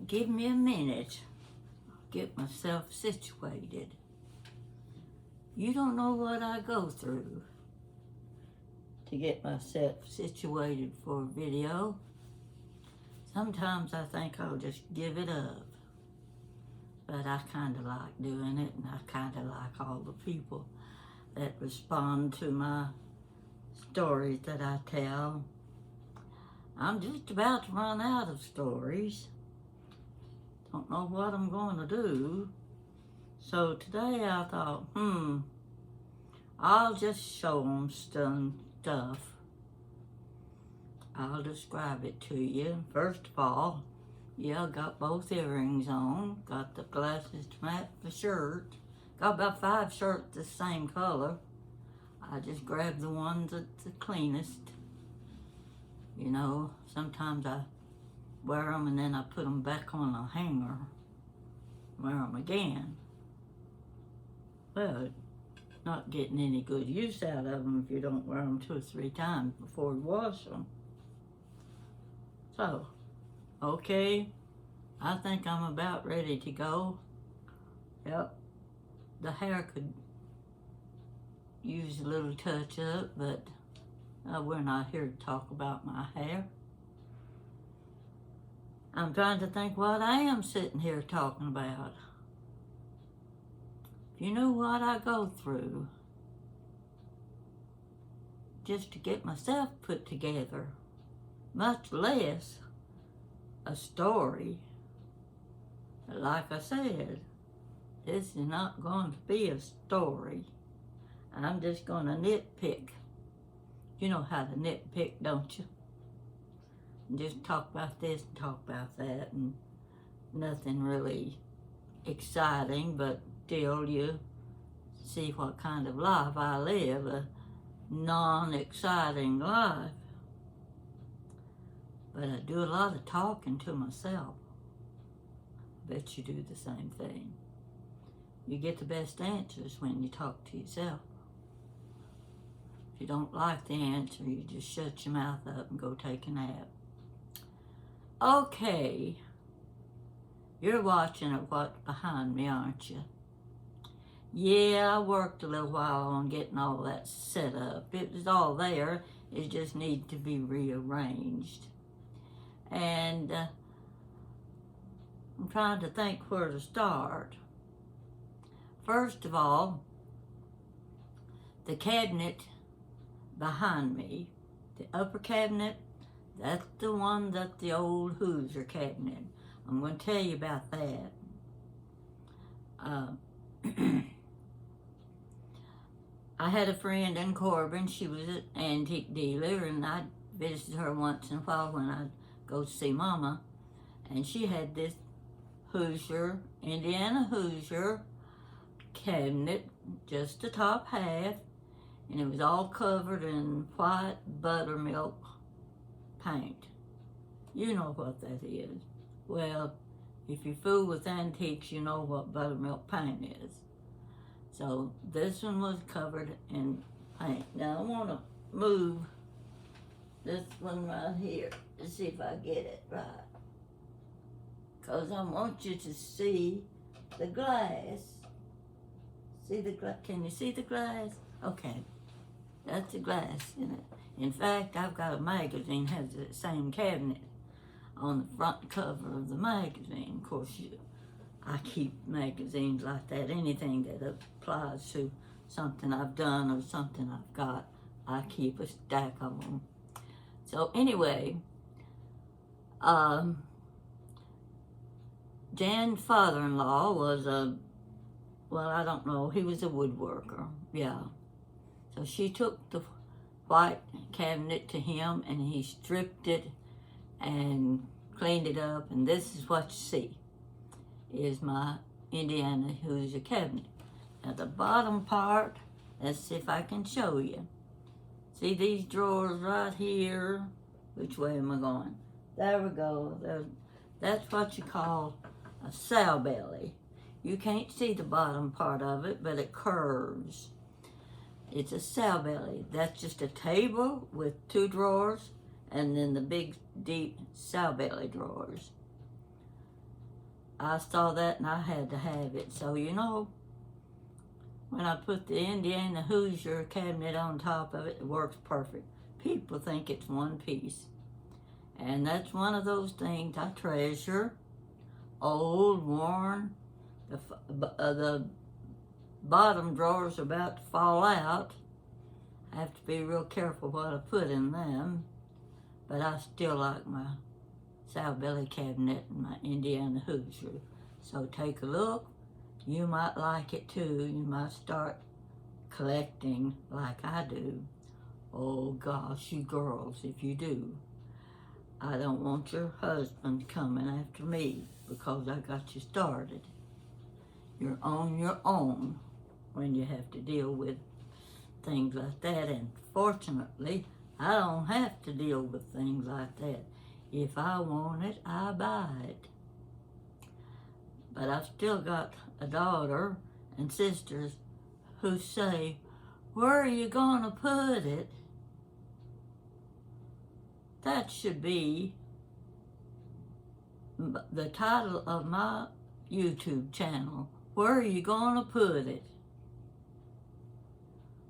give me a minute. Get myself situated. You don't know what I go through to get myself situated for a video. Sometimes I think I'll just give it up. But I kind of like doing it, and I kind of like all the people that respond to my stories that I tell. I'm just about to run out of stories. Don't know what I'm going to do. So today I thought, I'll just show them some stuff. I'll describe it to you. First of all, I got both earrings on. Got the glasses to match the shirt. Got about 5 shirts the same color. I just grabbed the ones that's the cleanest. You know, sometimes I wear them and then I put them back on a hanger. Wear them again. Well, not getting any good use out of them if you don't wear them 2 or 3 times before you wash them. So, okay, I think I'm about ready to go. Yep, the hair could use a little touch up, but we're not here to talk about my hair. I'm trying to think what I am sitting here talking about. If you knew what I go through just to get myself put together, much less a story. Like I said, this is not going to be a story. I'm just going to nitpick. You know how to nitpick, don't you? And just talk about this and talk about that, and nothing really exciting, but still you see what kind of life I live, a non-exciting life. But I do a lot of talking to myself. Bet you do the same thing. You get the best answers when you talk to yourself. If you don't like the answer, you just shut your mouth up and go take a nap. Okay, you're watching at what's behind me, aren't you? Yeah, I worked a little while on getting all that set up. It was all there. It just needed to be rearranged. And I'm trying to think where to start. First of all, the cabinet behind me, the upper cabinet, that's the one that the old Hoosier cabinet. I'm going to tell you about that. I had a friend in Corbin. She was an antique dealer, and I visited her once in a while when I'd go see Mama. And she had this Hoosier, Indiana Hoosier cabinet, just the top half, and it was all covered in white buttermilk paint. You know what that is. Well, if you fool with antiques, you know what buttermilk paint is. So this one was covered in paint. Now I want to move this one right here to see if I get it right. Because I want you to see the glass. See the glass? Can you see the glass? Okay, that's the glass in it. In fact, I've got a magazine that has the same cabinet on the front cover of the magazine. Of course, I keep magazines like that. Anything that applies to something I've done or something I've got, I keep a stack of them. So anyway, Jan's father-in-law was I don't know, he was a woodworker, yeah. So she took the white cabinet to him, and he stripped it and cleaned it up, and this is what you see, is my Indiana Hoosier cabinet. Now the bottom part, let's see if I can show you. See these drawers right here? Which way am I going? There we go. That's what you call a sow belly. You can't see the bottom part of it, but it curves. It's a sow belly. That's just a table with 2 drawers, and then the big, deep sow belly drawers. I saw that and I had to have it. So, you know, when I put the Indiana Hoosier cabinet on top of it, it works perfect. People think it's one piece. And that's one of those things I treasure. Old, worn, the bottom drawer's about to fall out. I have to be real careful what I put in them. But I still like my sow belly cabinet and my Indiana Hoosier. So take a look. You might like it too. You might start collecting like I do. Oh gosh, you girls, if you do. I don't want your husband coming after me because I got you started. You're on your own when you have to deal with things like that. And fortunately, I don't have to deal with things like that. If I want it, I buy it. But I've still got a daughter and sisters who say, where are you going to put it? That should be the title of my YouTube channel. Where are you going to put it?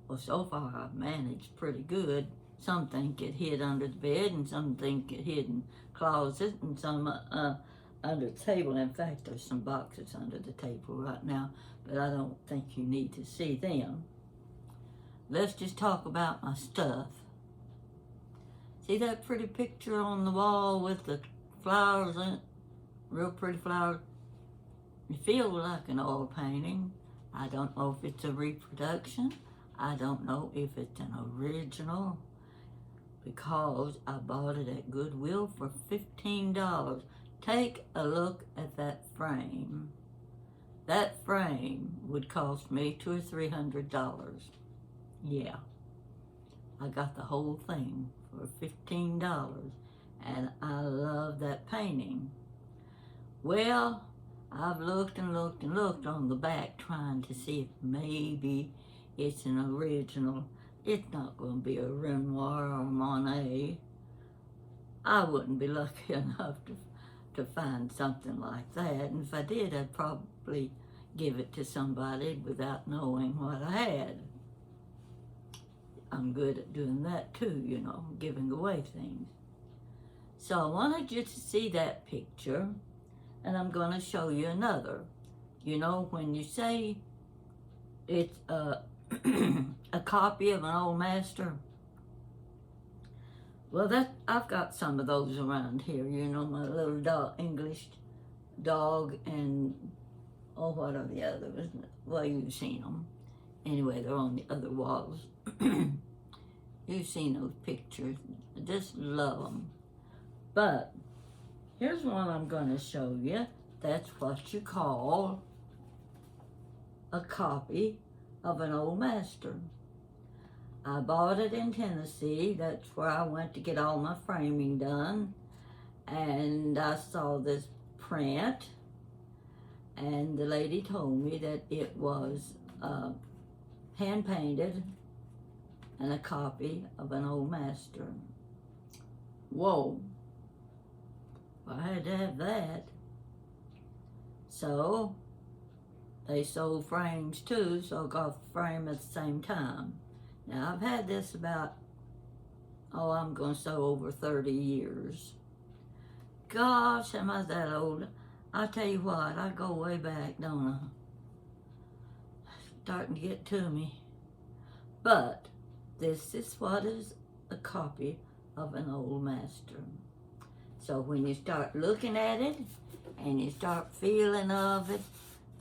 Well, so far I've managed pretty good. Some think it hid under the bed, and some think it hid in the closet, and some under the table. In fact, there's some boxes under the table right now, but I don't think you need to see them. Let's just talk about my stuff. See that pretty picture on the wall with the flowers in it? Real pretty flowers. It feels like an oil painting. I don't know if it's a reproduction. I don't know if it's an original, because I bought it at Goodwill for $15. Take a look at that frame. That frame would cost me $200 or $300. Yeah, I got the whole thing for $15, and I love that painting. Well, I've looked and looked and looked on the back trying to see if maybe it's an original. It's not going to be a Renoir or Monet. I wouldn't be lucky enough to find something like that. And if I did, I'd probably give it to somebody without knowing what I had. I'm good at doing that too, you know, giving away things. So I wanted you to see that picture, and I'm going to show you another. You know, when you say it's a copy of an old master, well, I've got some of those around here. You know, my little dog, English dog, and oh, what are the others? Well, you've seen them. Anyway, they're on the other walls. You've seen those pictures. I just love them. But here's one I'm going to show you. That's what you call a copy of an old master. I bought it in Tennessee. That's where I went to get all my framing done. And I saw this print, and the lady told me that it was hand painted and a copy of an old master. Whoa. I had to have that. So they sold frames too, so I got the frame at the same time. Now I've had this about, I'm going to say over 30 years. Gosh, am I that old? I tell you what, I go way back, don't I? Starting to get to me. But this is what is a copy of an old master. So when you start looking at it and you start feeling of it,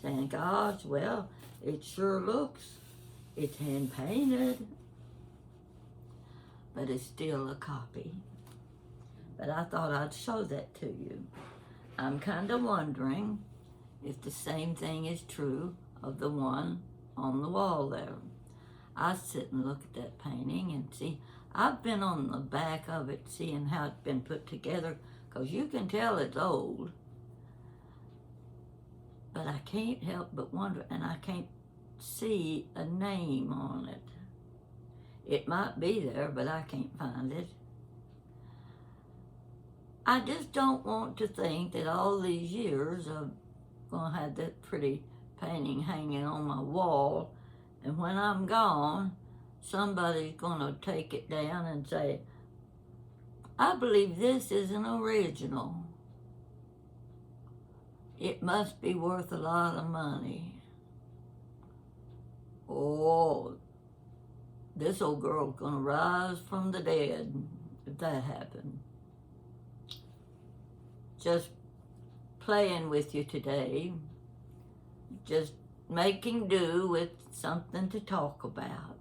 saying, gosh, well, it sure looks, it's hand painted, but it's still a copy. But I thought I'd show that to you. I'm kind of wondering if the same thing is true of the one on the wall there. I sit and look at that painting and see, I've been on the back of it seeing how it's been put together, because you can tell it's old. But I can't help but wonder, and I can't see a name on it. It might be there, but I can't find it. I just don't want to think that all these years of going to have that pretty painting hanging on my wall. And when I'm gone, somebody's going to take it down and say, I believe this is an original. It must be worth a lot of money. Oh, this old girl's going to rise from the dead if that happened. Just playing with you today. Just making do with something to talk about.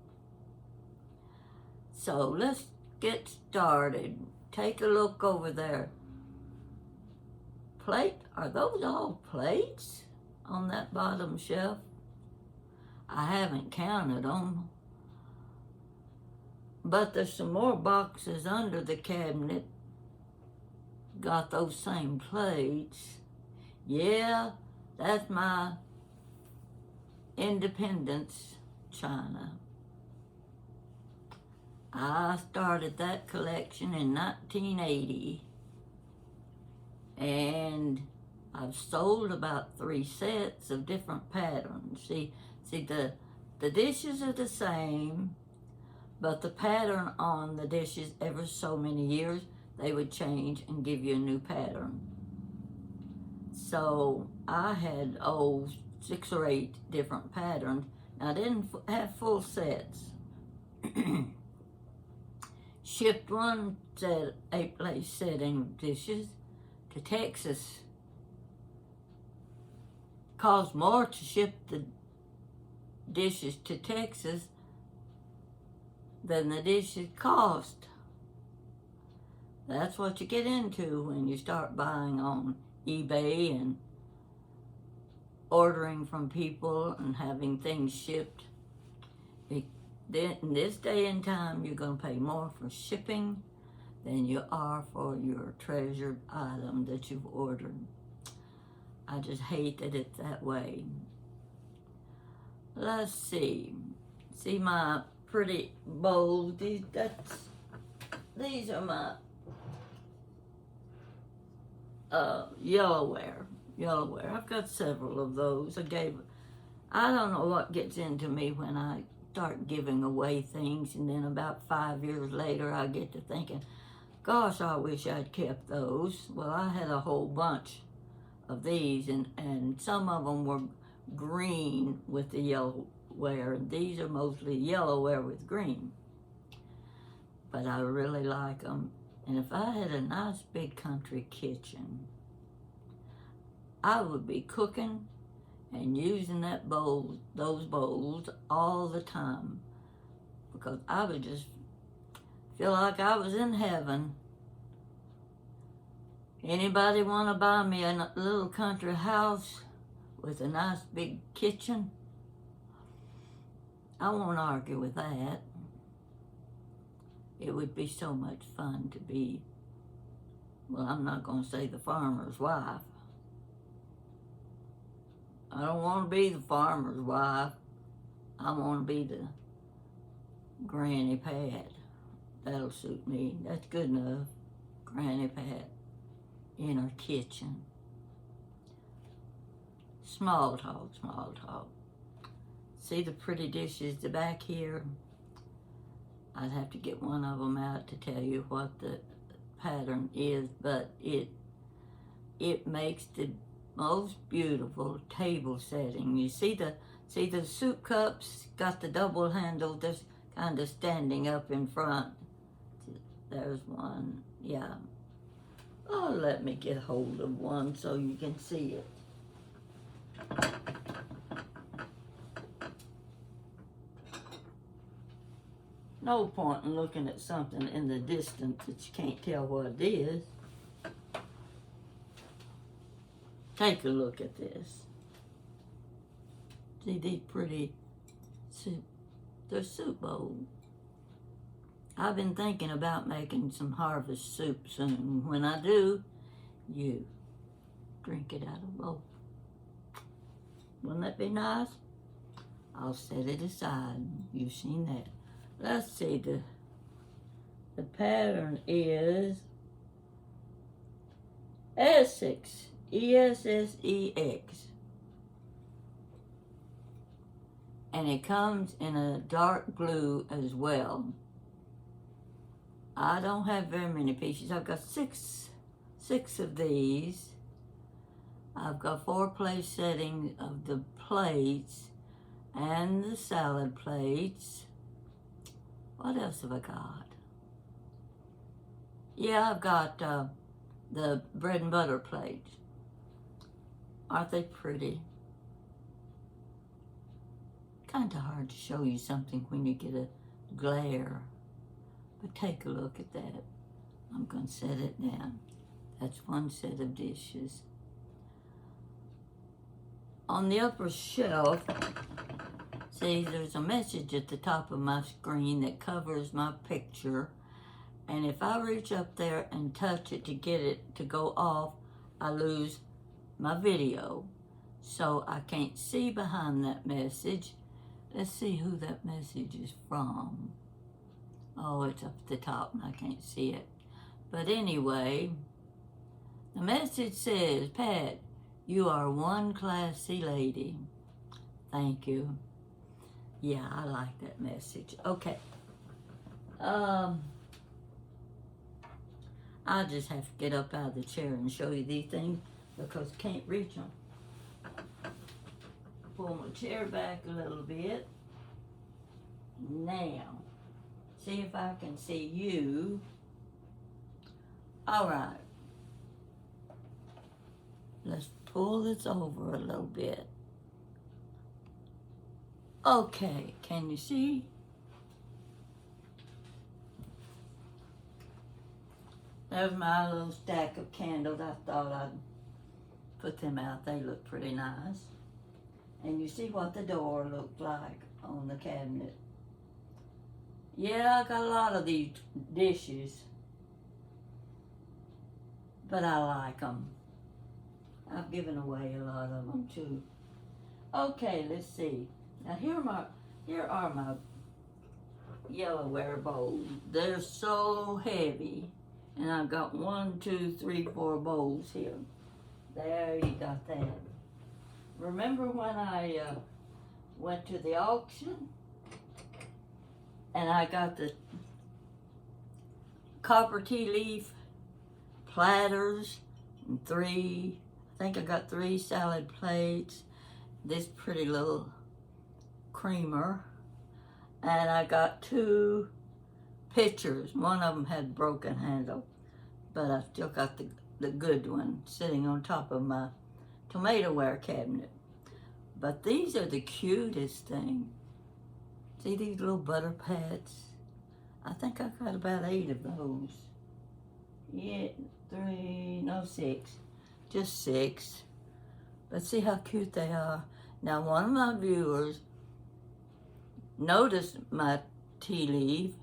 So let's get started. Take a look over there. Plate? Are those all plates on that bottom shelf? I haven't counted them. But there's some more boxes under the cabinet. Got those same plates. Yeah, that's my Independence china. I started that collection in 1980, and I've sold about 3 sets of different patterns. See, the dishes are the same, but the pattern on the dishes, every so many years, they would change and give you a new pattern. So I had 6 or 8 different patterns. Now, I didn't have full sets. Shipped one set, 8-place setting of dishes to Texas. Cost more to ship the dishes to Texas than the dishes cost. That's what you get into when you start buying on eBay and ordering from people and having things shipped. In this day and time, you're going to pay more for shipping than you are for your treasured item that you've ordered. I just hate that it's that way. Let's see. See my pretty bowls? These are my yellowware. I've got several of those. I don't know what gets into me when I start giving away things, and then about 5 years later I get to thinking, gosh, I wish I'd kept those. Well, I had a whole bunch of these, and some of them were green with the yellowware. These are mostly yellowware with green, but I really like them. And if I had a nice big country kitchen, I would be cooking and using those bowls all the time, because I would just feel like I was in heaven. Anybody want to buy me a little country house with a nice big kitchen? I won't argue with that. It would be so much fun to be, well, I'm not going to say the farmer's wife. I don't want to be the farmer's wife. I want to be the Granny Pat. That'll suit me. That's good enough. Granny Pat in her kitchen. Small talk. See the pretty dishes the back here? I'd have to get one of them out to tell you what the pattern is, but it makes the most beautiful table setting. You see the soup cups got the double handle just kind of standing up in front. There's one. Yeah. Oh, let me get hold of one so you can see it. No point in looking at something in the distance that you can't tell what it is. Take a look at this. See these pretty soup? They're soup bowls. I've been thinking about making some harvest soup soon. When I do, you drink it out of a bowl. Wouldn't that be nice? I'll set it aside. You've seen that. Let's see, the pattern is Essex, Essex. and it comes in a dark blue as well. I don't have very many pieces. I've got six of these. I've got 4 place settings of the plates and the salad plates. What else have I got? Yeah, I've got the bread and butter plates. Aren't they pretty? Kind of hard to show you something when you get a glare. But take a look at that. I'm going to set it down. That's one set of dishes. On the upper shelf, see, there's a message at the top of my screen that covers my picture. And if I reach up there and touch it to get it to go off, I lose my video. So I can't see behind that message. Let's see who that message is from. Oh, it's up at the top and I can't see it. But anyway, the message says, Pat, you are one classy lady. Thank you. Yeah, I like that message. Okay. I just have to get up out of the chair and show you these things because I can't reach them. Pull my chair back a little bit. Now, see if I can see you. All right. Let's pull this over a little bit. Okay, can you see? There's my little stack of candles. I thought I'd put them out. They look pretty nice. And you see what the door looked like on the cabinet. Yeah, I got a lot of these dishes, but I like them. I've given away a lot of them too. Okay, let's see. Now here are my yellowware bowls. They're so heavy, and I've got 1, 2, 3, 4 bowls here. There, you got that. Remember when I went to the auction and I got the copper tea leaf platters and I think I got 3 salad plates, this pretty little creamer, and I got 2 pitchers. One of them had broken handle, but I still got the good one sitting on top of my tomato-ware cabinet. But these are the cutest thing. See these little butter pats? I think I got about 8 of those. Yeah, 6. Just 6. But see how cute they are. Now one of my viewers noticed my tea leaf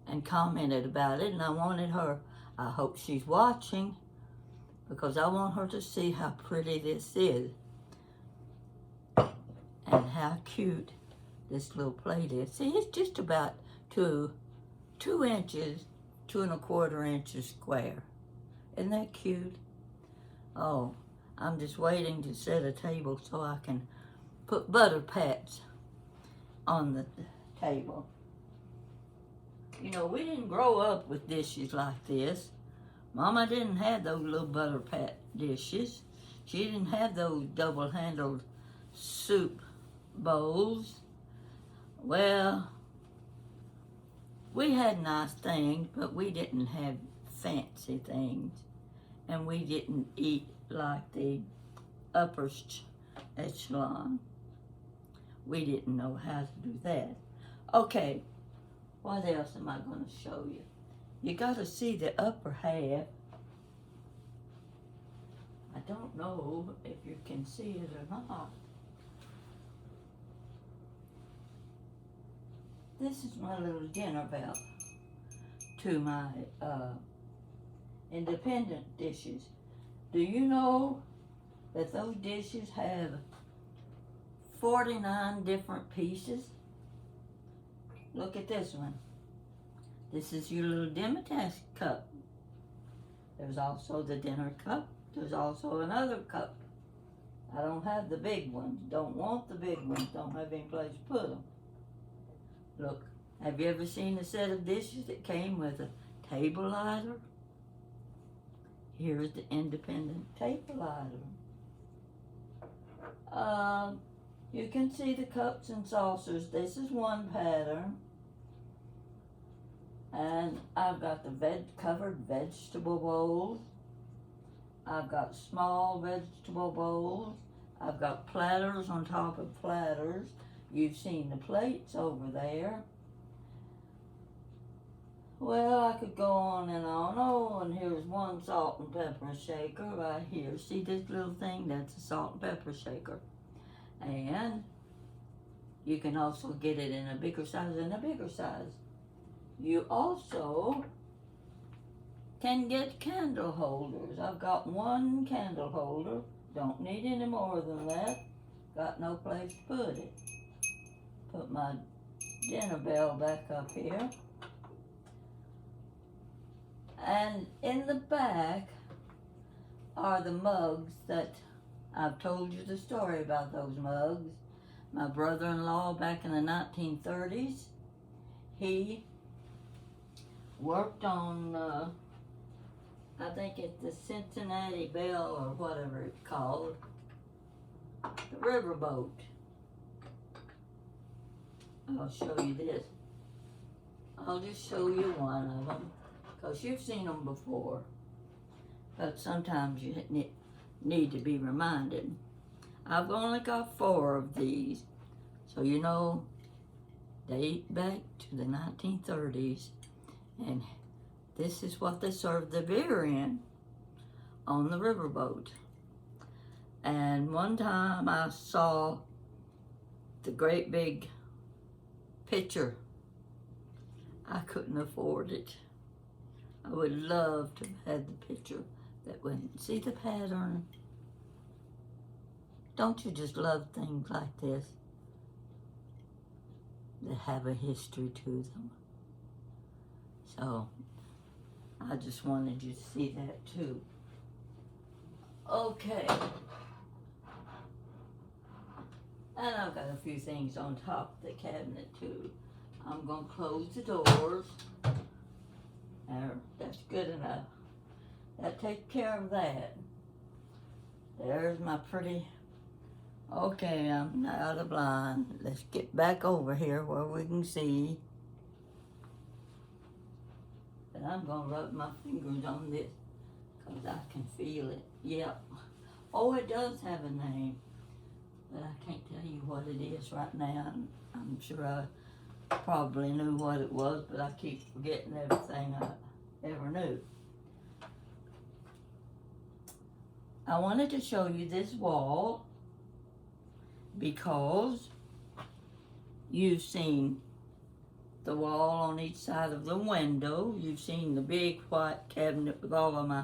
and commented about it, and I wanted her, I hope she's watching, because I want her to see how pretty this is and how cute this little plate is. See, it's just about 2 inches, 2 1/4 inches square. Isn't that cute? Oh, I'm just waiting to set a table so I can put butter pats on the table. You know, we didn't grow up with dishes like this. Mama didn't have those little butter pat dishes. She didn't have those double-handled soup bowls. Well, we had nice things, but we didn't have fancy things. And we didn't eat like the upper echelon. We didn't know how to do that. Okay, what else am I going to show you? You got to see the upper half. I don't know if you can see it or not. This is my little dinner belt to my independent dishes. Do you know that those dishes have 49 different pieces? Look at this one. This is your little demitasse cup. There's also the dinner cup. There's also another cup. I don't have the big ones. Don't want the big ones. Don't have any place to put them. Look, have you ever seen a set of dishes that came with a table lighter? Here's the independent table lighter. You can see the cups and saucers. This is one pattern. And I've got the covered vegetable bowls. I've got small vegetable bowls. I've got platters on top of platters. You've seen the plates over there. Well, I could go on and on. Oh, and here's one salt and pepper shaker right here. See this little thing? That's a salt and pepper shaker. And you can also get it in a bigger size and a bigger size. You also can get candle holders. I've got one candle holder. Don't need any more than that. Got no place to put it. Put my dinner bell back up here. And in the back are the mugs that I've told you the story about those mugs. My brother-in-law back in the 1930s, he worked on, I think it's the Cincinnati Bell or whatever it's called, the riverboat. I'll show you this. I'll just show you one of them, because you've seen them before, but sometimes you need to be reminded. I've only got 4 of these, so you know date back to the 1930s, and this is what they served the beer in on the riverboat. And one time I saw the great big pitcher. I couldn't afford it. I would love to have had the pitcher that went. See the pattern? Don't you just love things like this that have a history to them? So I just wanted you to see that too. Okay. And I've got a few things on top of the cabinet too. I'm going to close the doors. There, that's good enough. That takes care of that. There's my pretty... Okay, I'm out of line. Let's get back over here where we can see. And I'm going to rub my fingers on this because I can feel it. Yep. Oh, it does have a name. But I can't tell you what it is right now. I'm sure I probably knew what it was, but I keep forgetting everything I ever knew. I wanted to show you this wall because you've seen the wall on each side of the window. You've seen the big white cabinet with all of my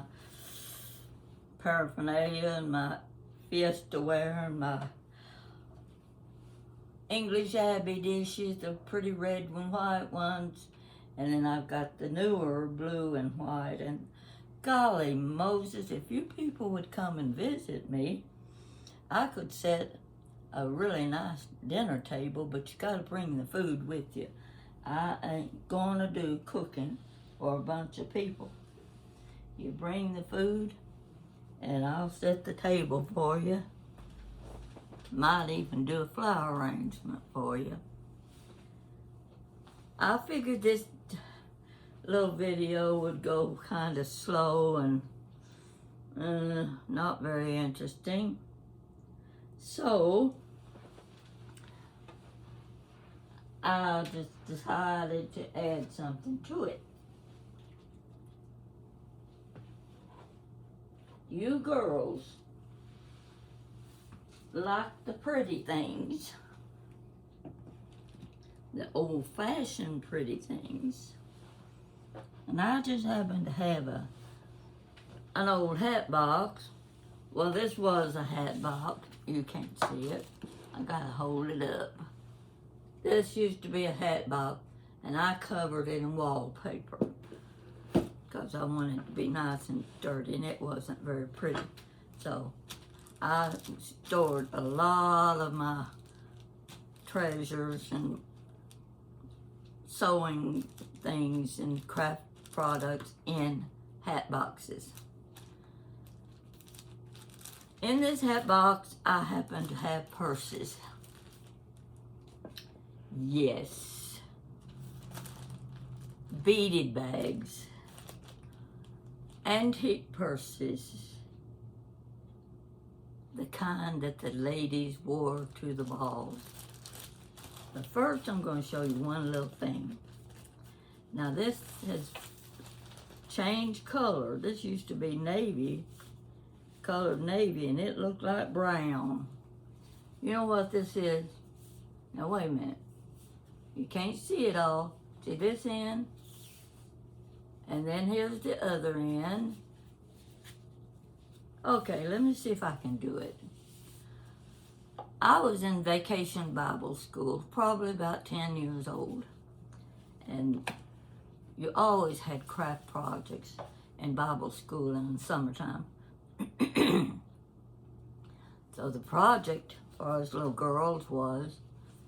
paraphernalia and my Fiesta ware and my English Abbey dishes, the pretty red and white ones. And then I've got the newer blue and white. And golly Moses, if you people would come and visit me, I could set a really nice dinner table, but you got to bring the food with you. I ain't going to do cooking for a bunch of people. You bring the food, and I'll set the table for you. Might even do a flower arrangement for you. I figured this little video would go kind of slow and not very interesting. So I just decided to add something to it. You girls like the pretty things, the old-fashioned pretty things. And I just happen to have an old hat box. Well, this was a hat box. You can't see it. I gotta hold it up. This used to be a hat box, and I covered it in wallpaper because I wanted it to be nice and dirty, and it wasn't very pretty. So I stored a lot of my treasures and sewing things and craft products in hat boxes. In this hat box, I happen to have purses. Yes. Beaded bags. Antique purses. The kind that the ladies wore to the balls. But first, I'm going to show you one little thing. Now, this has changed color. This used to be navy, colored navy, and it looked like brown. You know what this is? Now, wait a minute. You can't see it all. See this end? And then here's the other end. Okay, let me see if I can do it. I was in vacation Bible school, probably about 10 years old. And you always had craft projects in Bible school in the summertime. So the project for us little girls was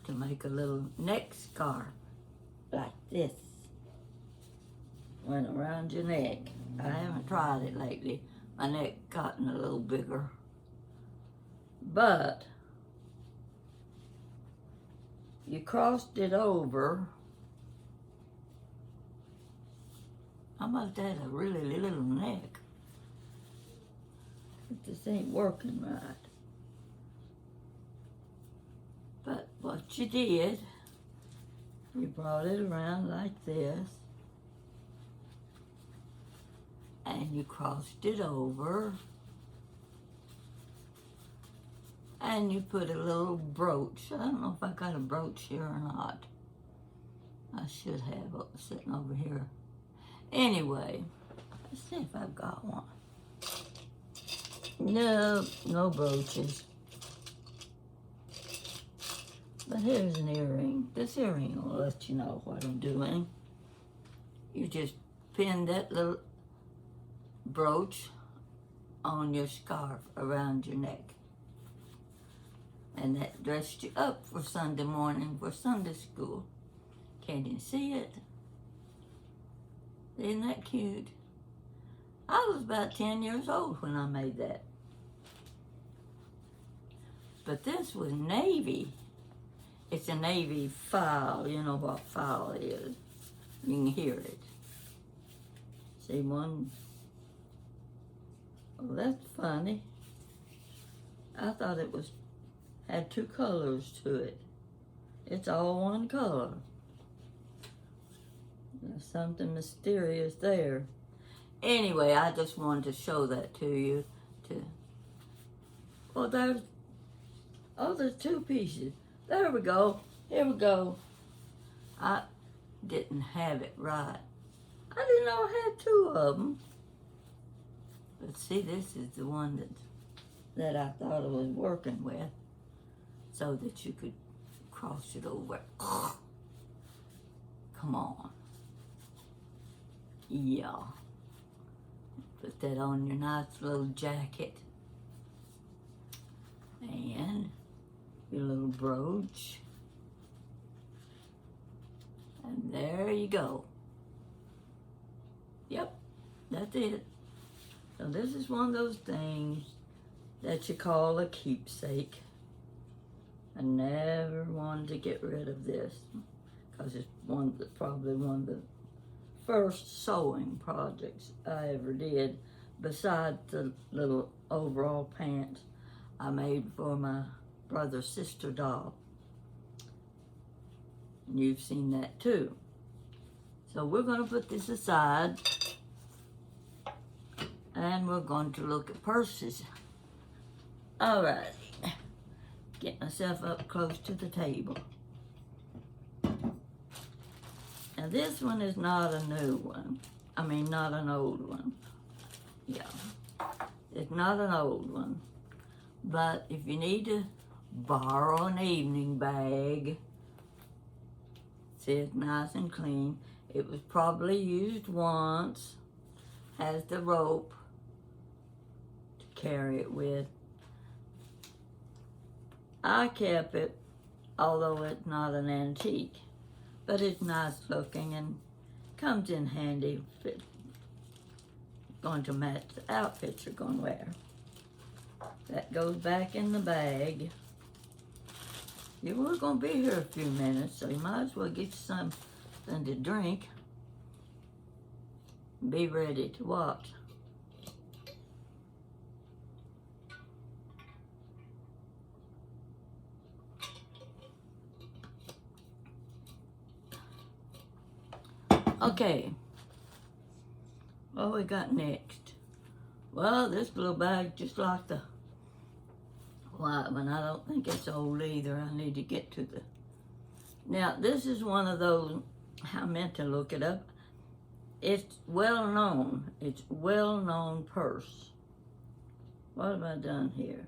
to make a little neck scarf like this. Went around your neck. I haven't tried it lately. My neck gotten a little bigger. But you crossed it over. I must have a really little neck. This ain't working right. But what you did, you brought it around like this. And you crossed it over. And you put a little brooch. I don't know if I got a brooch here or not. I should have it sitting over here. Anyway, let's see if I've got one. No, no brooches. But here's an earring. This earring will let you know what I'm doing. You just pin that little brooch on your scarf around your neck. And that dressed you up for Sunday morning for Sunday school. Can you see it? Isn't that cute? I was about 10 years old when I made that. But this was navy. It's a navy file. You know what file is. You can hear it. See one? Oh, that's funny. I thought it had two colors to it. It's all one color. There's something mysterious there. Anyway, I just wanted to show that to you. Well, there's two pieces. There we go. Here we go. I didn't have it right. I didn't know I had two of them. But see, this is the one that I thought I was working with, so that you could cross it over. Come on. Yeah. Put that on your nice little jacket. And your little brooch. And there you go. Yep, that's it. So this is one of those things that you call a keepsake. I never wanted to get rid of this because it's probably one of the first sewing projects I ever did, besides the little overall pants I made for my brother-sister doll. And you've seen that too. So we're going to put this aside and we're going to look at purses. All right. Get myself up close to the table. Now this one is not a new one. I mean, not an old one. Yeah. It's not an old one. But if you need to borrow an evening bag, see, it's nice and clean. It was probably used once. Has the rope to carry it with. I kept it, although it's not an antique, but it's nice looking and comes in handy if it's going to match the outfits you're going to wear. That goes back in the bag. You were going to be here a few minutes, so you might as well get you something to drink. Be ready to watch. Okay, what we got next? Well, this little bag, just like the white one, I don't think it's old either. I need to get to the... Now, this is one of those, I meant to look it up. It's well known. It's well-known purse. What have I done here?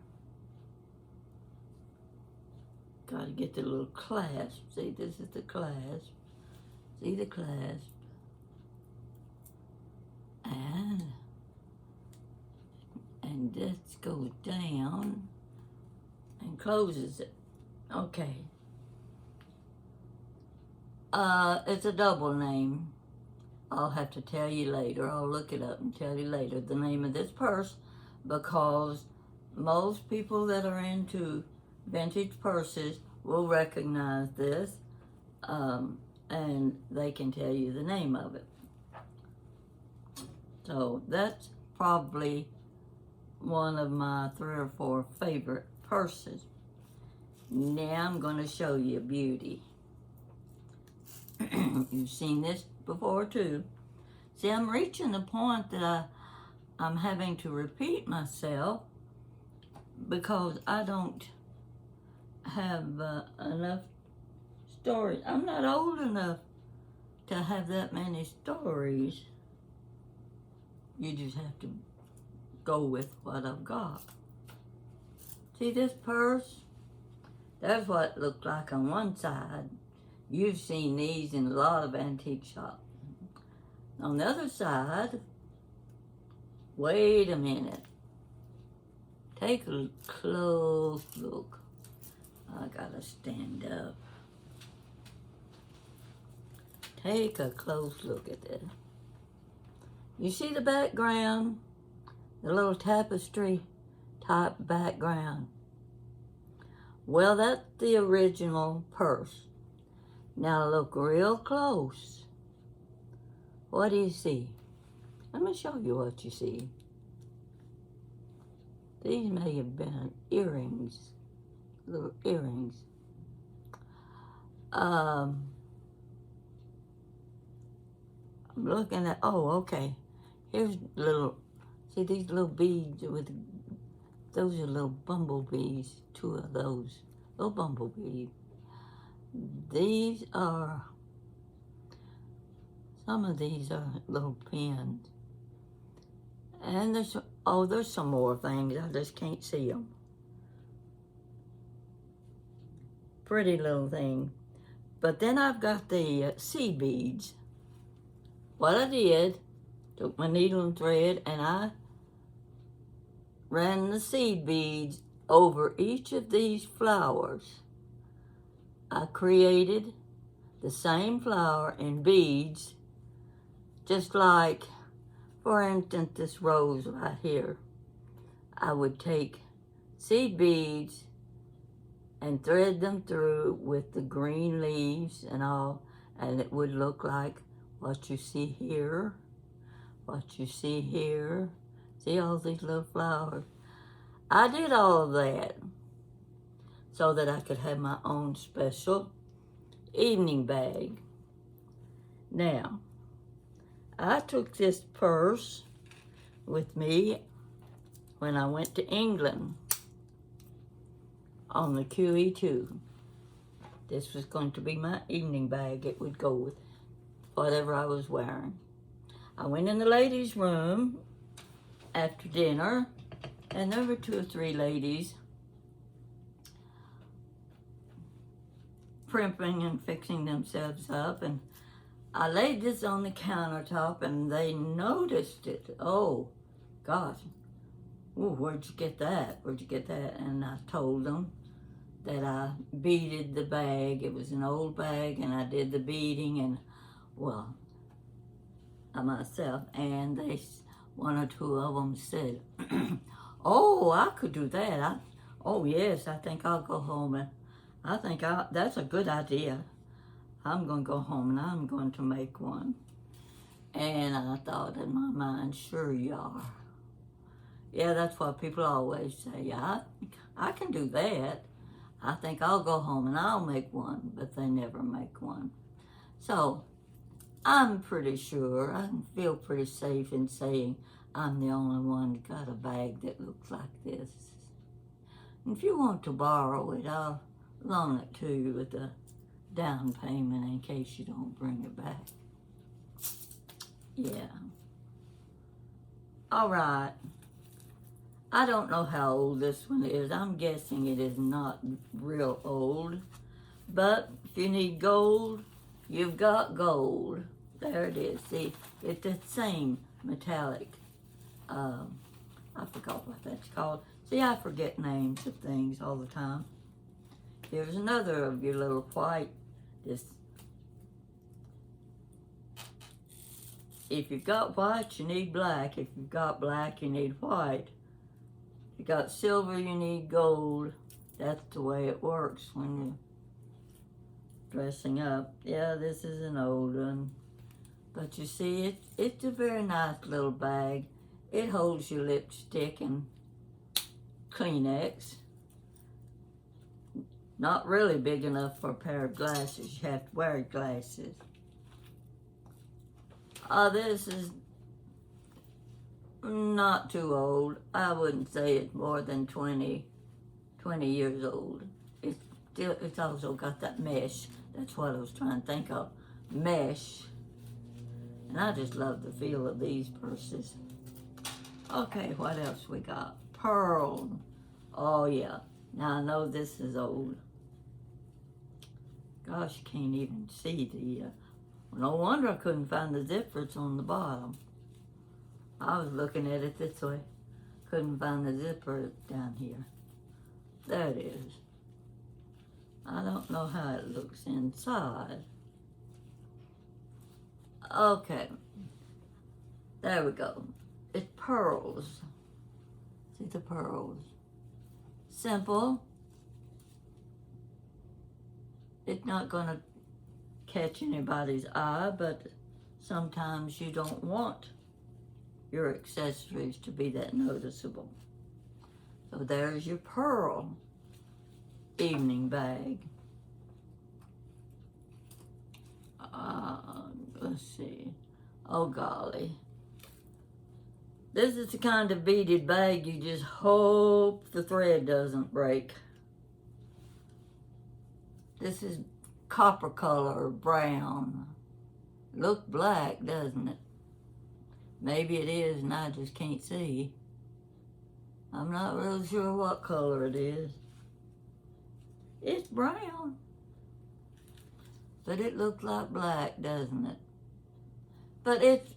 Got to get the little clasp. See, this is the clasp. See the clasp. And this goes down and closes it. Okay. It's a double name. I'll have to tell you later. I'll look it up and tell you later the name of this purse, because most people that are into vintage purses will recognize this, and they can tell you the name of it. So that's probably one of my 3 or 4 favorite purses. Now I'm going to show you a beauty. You've seen this before too. See, I'm reaching the point that I'm having to repeat myself because I don't have enough stories. I'm not old enough to have that many stories. You just have to go with what I've got. See this purse? That's what it looked like on one side. You've seen these in a lot of antique shops. On the other side, wait a minute. Take a close look. I gotta stand up. Take a close look at this. You see the background? The little tapestry type background. Well, that's the original purse. Now look real close. What do you see? Let me show you what you see. These may have been earrings, little earrings. I'm looking at, oh, okay. Here's little, see these little beads with, those are little bumblebees, 2 of those, little bumblebees. These are, some of these are little pins. And there's some more things, I just can't see them. Pretty little thing. But then I've got the seed beads. What I did, took my needle and thread and I ran the seed beads over each of these flowers. I created the same flower in beads, just like, for instance, this rose right here. I would take seed beads and thread them through with the green leaves and all, and it would look like what you see here, what you see here. See all these little flowers? I did all of that so that I could have my own special evening bag. Now, I took this purse with me when I went to England on the QE2. This was going to be my evening bag. It would go with whatever I was wearing. I went in the ladies' room after dinner, and there were 2 or 3 ladies primping and fixing themselves up, and I laid this on the countertop and they noticed it. Oh, gosh. Ooh, where'd you get that? Where'd you get that? And I told them that I beaded the bag. It was an old bag, and I did the beading, and well, myself, and one or two of them said, "Oh, I could do that." Oh yes, I think I'll go home and that's a good idea. I'm going to go home and I'm going to make one. And I thought in my mind, sure you are. Yeah, that's what people always say. I can do that. I think I'll go home and I'll make one, but they never make one. So I'm pretty sure, I can feel pretty safe in saying I'm the only one that got a bag that looks like this. And if you want to borrow it, I'll loan it to you with a down payment in case you don't bring it back. Yeah. All right. I don't know how old this one is. I'm guessing it is not real old. But if you need gold, you've got gold. There it is. See, it's the same metallic. I forgot what that's called. See, I forget names of things all the time. Here's another of your little white. If you've got white, you need black. If you've got black, you need white. If you've got silver, you need gold. That's the way it works when you're dressing up. Yeah, this is an old one. But you see, it's a very nice little bag. It holds your lipstick and Kleenex. Not really big enough for a pair of glasses. You have to wear glasses. This is not too old. I wouldn't say it's more than 20 years old. It's also got that mesh. That's what I was trying to think of. Mesh. And I just love the feel of these purses. Okay, what else we got? Pearl. Oh yeah. Now I know this is old. Gosh, you can't even see the... no wonder I couldn't find the zippers on the bottom. I was looking at it this way. Couldn't find the zipper down here. There it is. I don't know how it looks inside. Okay. There we go. It's pearls. See the pearls. Simple. It's not going to catch anybody's eye, but sometimes you don't want your accessories to be that noticeable. So there's your pearl evening bag. Let's see. Oh golly. This is the kind of beaded bag you just hope the thread doesn't break. This is copper color or brown. Look black, doesn't it? Maybe it is and I just can't see. I'm not really sure what color it is. It's brown. But it looks like black, doesn't it? But it's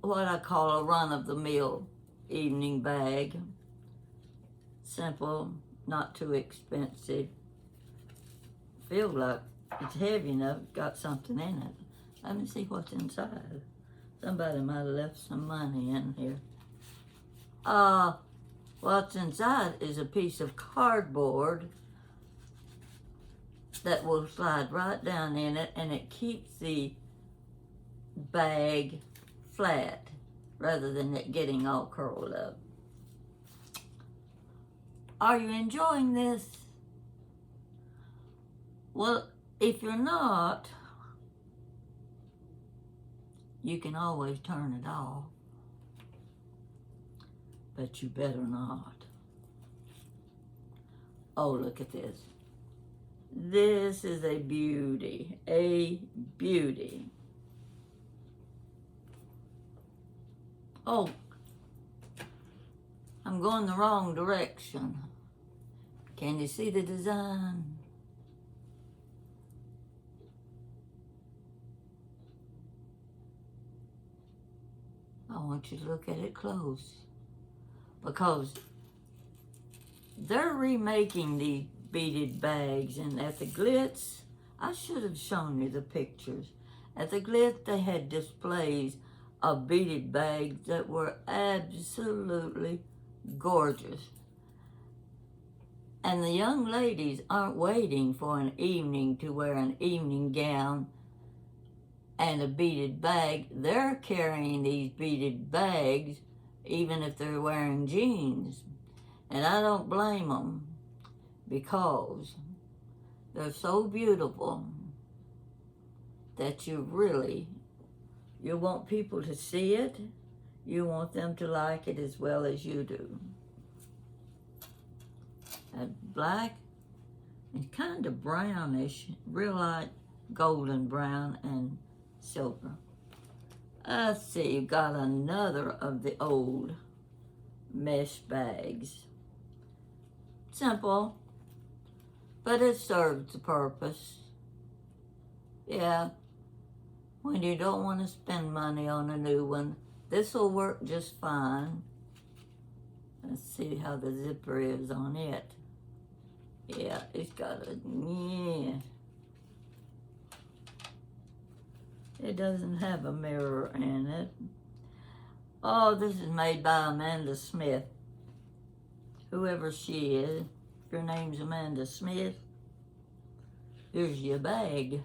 what I call a run-of-the-mill evening bag. Simple, not too expensive. Feel like it's heavy enough, got something in it. Let me see what's inside. Somebody might have left some money in here. What's inside is a piece of cardboard that will slide right down in it, and it keeps the bag flat rather than it getting all curled up. Are you enjoying this? Well, if you're not, you can always turn it off, but you better not. Oh, look at this. This is a beauty, a beauty. Oh, I'm going the wrong direction. Can you see the design? I want you to look at it close, because they're remaking these beaded bags, and at the Glitz, I should have shown you the pictures. At the Glitz, they had displays of beaded bags that were absolutely gorgeous. And the young ladies aren't waiting for an evening to wear an evening gown and a beaded bag. They're carrying these beaded bags even if they're wearing jeans. And I don't blame them, because they're so beautiful that you want people to see it. You want them to like it as well as you do. That black and kind of brownish, real light golden brown and silver. Let's see, you've got another of the old mesh bags. Simple, but it serves the purpose. Yeah, when you don't want to spend money on a new one, this will work just fine. Let's see how the zipper is on it. Yeah, it's got a, yeah. It doesn't have a mirror in it. Oh, this is made by Amanda Smith. Whoever she is, if your name's Amanda Smith, here's your bag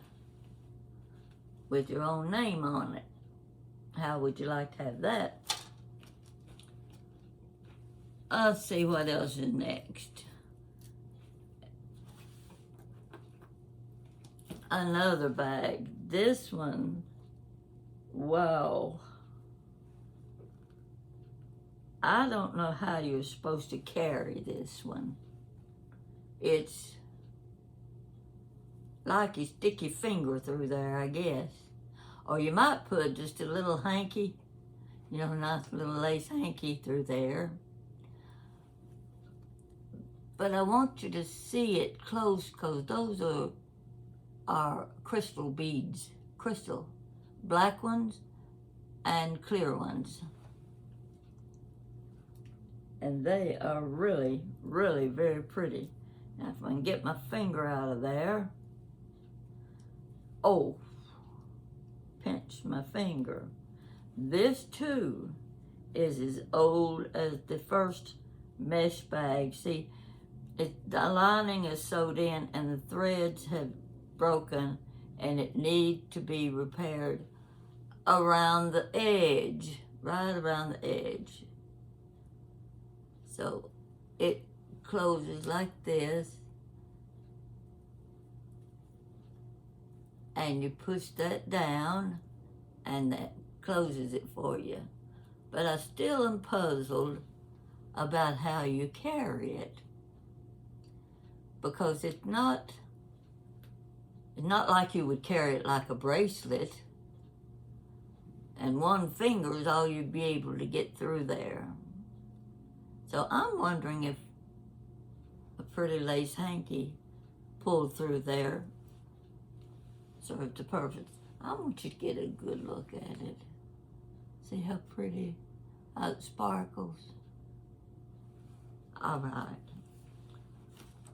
with your own name on it. How would you like to have that? Let's see what else is next. Another bag. This one, wow. I don't know how you're supposed to carry this one. It's like you stick your finger through there, I guess. Or you might put just a little hanky, you know, a nice little lace hanky through there. But I want you to see it close, because those are crystal beads. Crystal. Black ones and clear ones. And they are really, really very pretty. Now if I can get my finger out of there. Oh, pinch my finger. This too is as old as the first mesh bag. See, the lining is sewed in and the threads have broken, and it needs to be repaired around the edge, right around the edge. So it closes like this, and you push that down, and that closes it for you. But I still am puzzled about how you carry it, because it's not like you would carry it like a bracelet, and one finger is all you'd be able to get through there. So I'm wondering if a pretty lace hanky pulled through there served the purpose. I want you to get a good look at it. See how pretty, how it sparkles. All right.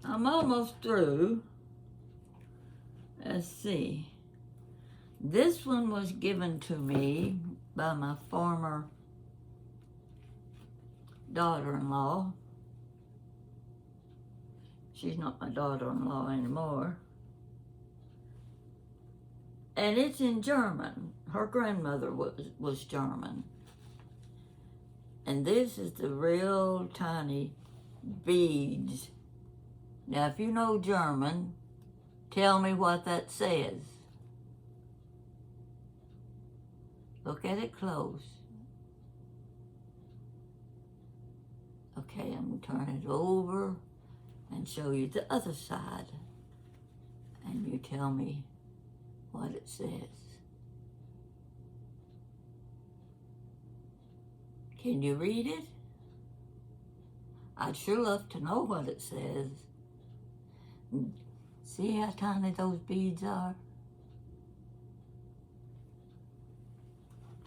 I'm almost through. Let's see. This one was given to me by my former daughter-in-law. She's not my daughter-in-law anymore. And it's in German. Her grandmother was German. And this is the real tiny beads. Now, if you know German, tell me what that says. Look at it close. Okay, I'm going to turn it over and show you the other side. And you tell me what it says. Can you read it? I'd sure love to know what it says. See how tiny those beads are?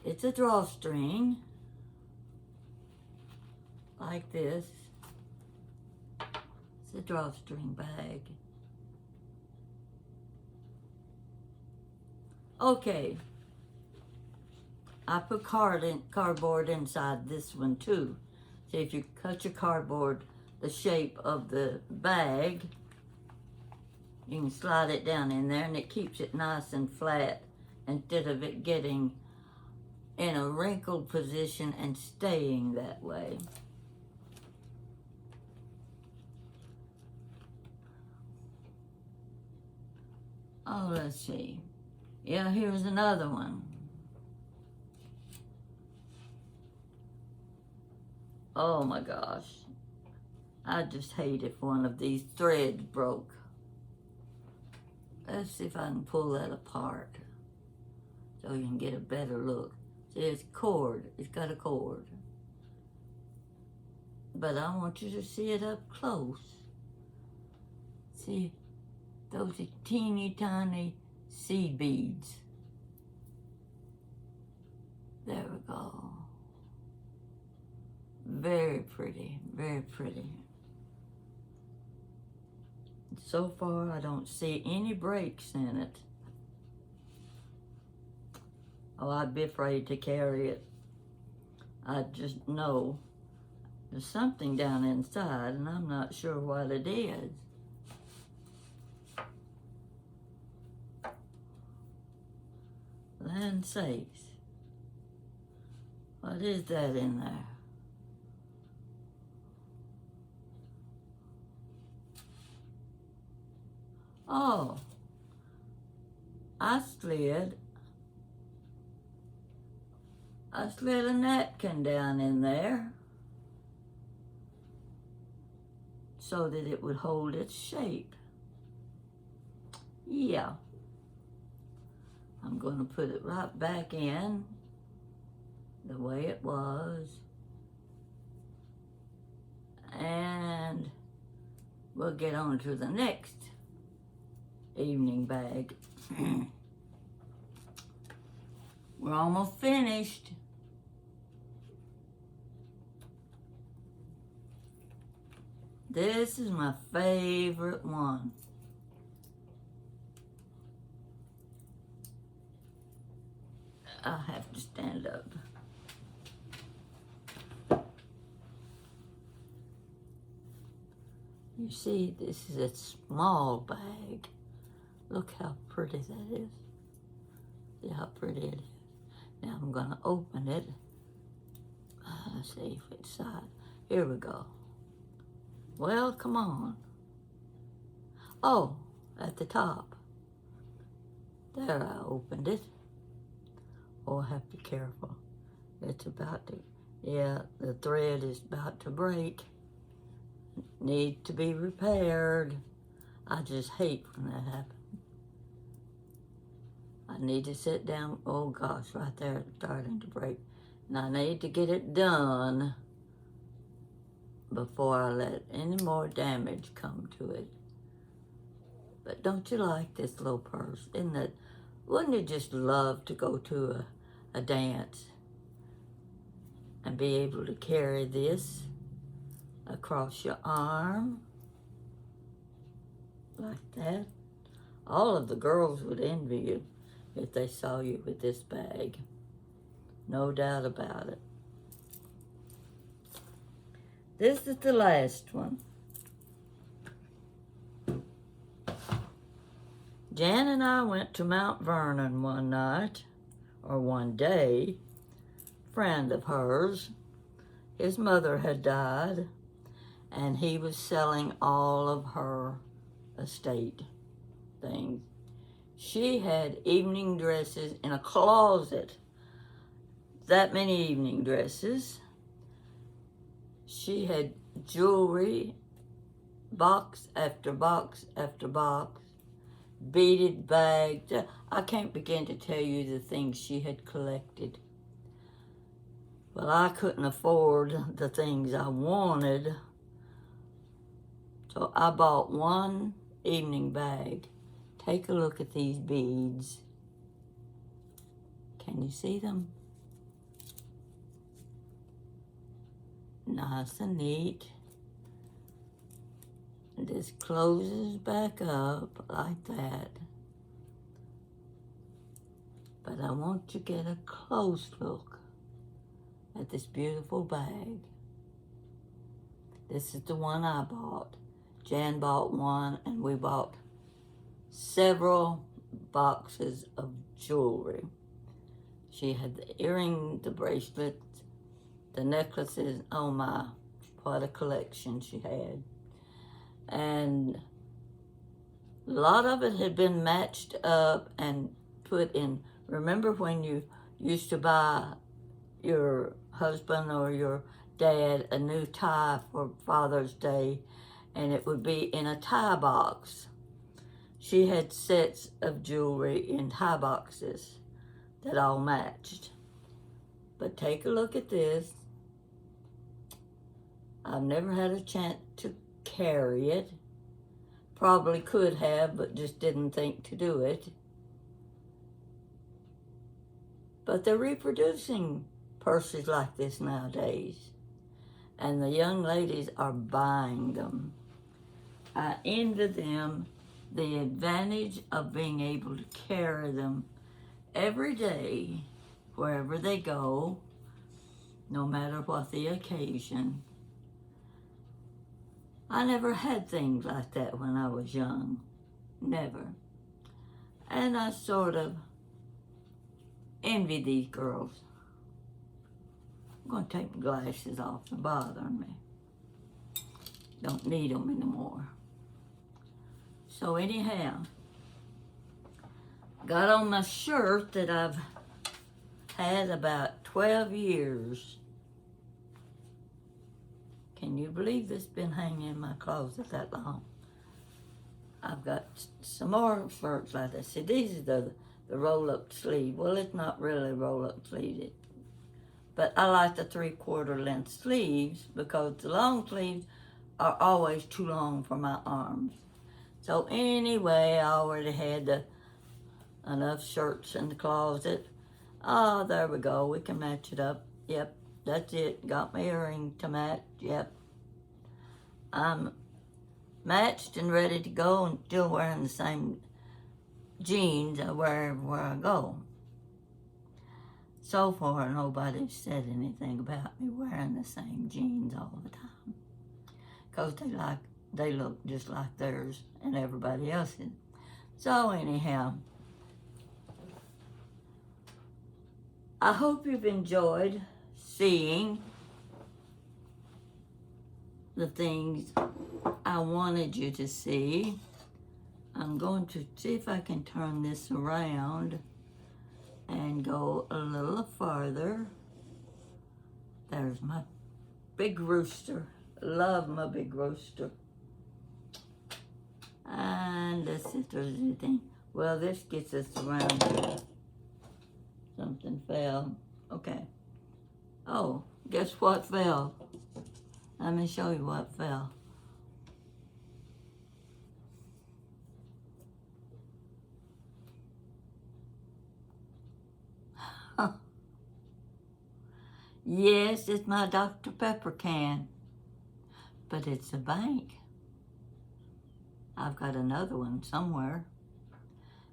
It's a drawstring, like this. a drawstring bag. Okay, I put cardboard inside this one too. See, if you cut your cardboard the shape of the bag, you can slide it down in there and it keeps it nice and flat instead of it getting in a wrinkled position and staying that way. Oh, let's see. Yeah, here's another one. Oh my gosh. I just hate if one of these threads broke. Let's see if I can pull that apart so you can get a better look. See, it's cord. It's got a cord. But I want you to see it up close. See, those are teeny tiny seed beads. There we go. Very pretty, very pretty. So far, I don't see any breaks in it. Oh, I'd be afraid to carry it. I just know there's something down inside, and I'm not sure what it is. Land sakes. What is that in there? Oh, I slid a napkin down in there so that it would hold its shape. Yeah. I'm going to put it right back in the way it was. And we'll get on to the next evening bag. We're almost finished. This is my favorite one. I'll have to stand up. You see, this is a small bag. Look how pretty that is. See how pretty it is. Now I'm gonna open it. Let's see which side. Here we go. Well, come on. Oh, at the top. There, I opened it. Oh, I have to be careful. It's about to, yeah, the thread is about to break. Need to be repaired. I just hate when that happens. I need to sit down. Oh gosh, right there, it's starting to break. And I need to get it done before I let any more damage come to it. But don't you like this little purse? Isn't it? Wouldn't you just love to go to a dance and be able to carry this across your arm like that? All of the girls would envy you if they saw you with this bag. No doubt about it. This is the last one. Jan and I went to Mount Vernon one night, or one day. Friend of hers, his mother had died, and he was selling all of her estate things. She had evening dresses in a closet, that many evening dresses. She had jewelry, box after box after box, beaded bags. I can't begin to tell you the things she had collected. Well, I couldn't afford the things I wanted, so I bought one evening bag. Take a look at these beads. Can you see them? Nice and neat. And this closes back up like that. But I want to get a close look at this beautiful bag. This is the one I bought. Jan bought one, and we bought several boxes of jewelry. She had the earring, the bracelets, the necklaces. Oh my, what a collection she had. And a lot of it had been matched up and put in. Remember when you used to buy your husband or your dad a new tie for Father's Day, and it would be in a tie box? She had sets of jewelry in tie boxes that all matched. But take a look at this. I've never had a chance to carry it. Probably could have, but just didn't think to do it. But they're reproducing purses like this nowadays. And the young ladies are buying them. I envy them the advantage of being able to carry them every day, wherever they go, no matter what the occasion. I never had things like that when I was young. Never. And I sort of envy these girls. I'm going to take my glasses off. They're bothering me. Don't need them anymore. So anyhow, got on my shirt that I've had about 12 years. Can you believe this been hanging in my closet that long? I've got some more shirts like this. See, these are the roll-up sleeve. Well, it's not really roll-up sleeve, but I like the 3/4 length sleeves because the long sleeves are always too long for my arms. So anyway, I already had enough shirts in the closet. Oh, there we go. We can match it up. Yep, that's it. Got my earring to match. Yep. I'm matched and ready to go and still wearing the same jeans I wear everywhere I go. So far, nobody said anything about me wearing the same jeans all the time. Because they look just like theirs and everybody else's. So anyhow, I hope you've enjoyed seeing the things I wanted you to see. I'm going to see if I can turn this around and go a little farther. There's my big rooster. Love my big rooster. And let's see if there's anything. Well, this gets us around here. Something fell. Okay. Oh, guess what fell? Let me show you what fell. Yes, it's my Dr. Pepper can, but it's a bank. I've got another one somewhere.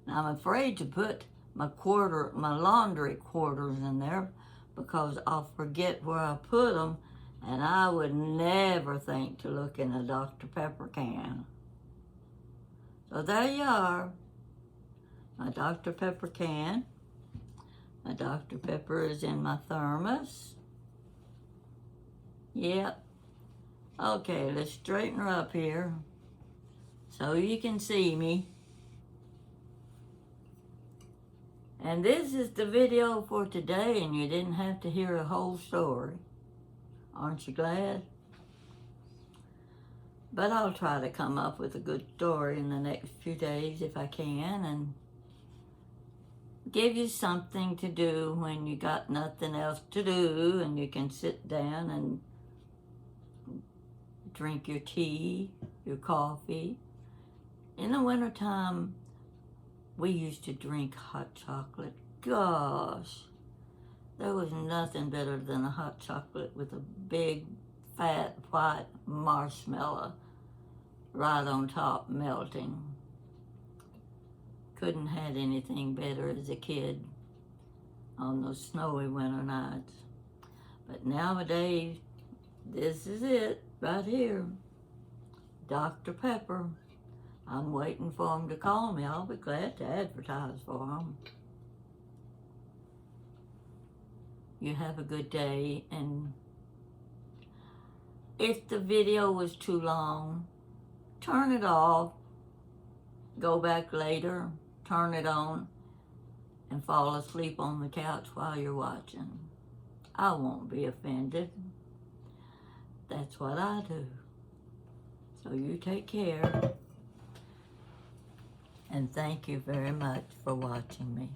Now I'm afraid to put my laundry quarters in there because I'll forget where I put them, and I would never think to look in a Dr. Pepper can. So there you are, my Dr. Pepper can. My Dr. Pepper is in my thermos. Yep. Okay, let's straighten her up here so you can see me. And this is the video for today, and you didn't have to hear a whole story. Aren't you glad? But I'll try to come up with a good story in the next few days if I can, and give you something to do when you got nothing else to do, and you can sit down and drink your tea, your coffee. In the wintertime, we used to drink hot chocolate. Gosh, there was nothing better than a hot chocolate with a big, fat, white marshmallow right on top melting. Couldn't had anything better as a kid on those snowy winter nights. But nowadays, this is it right here. Dr. Pepper. I'm waiting for them to call me. I'll be glad to advertise for them. You have a good day, and if the video was too long, turn it off, go back later, turn it on, and fall asleep on the couch while you're watching. I won't be offended. That's what I do. So you take care, and thank you very much for watching me.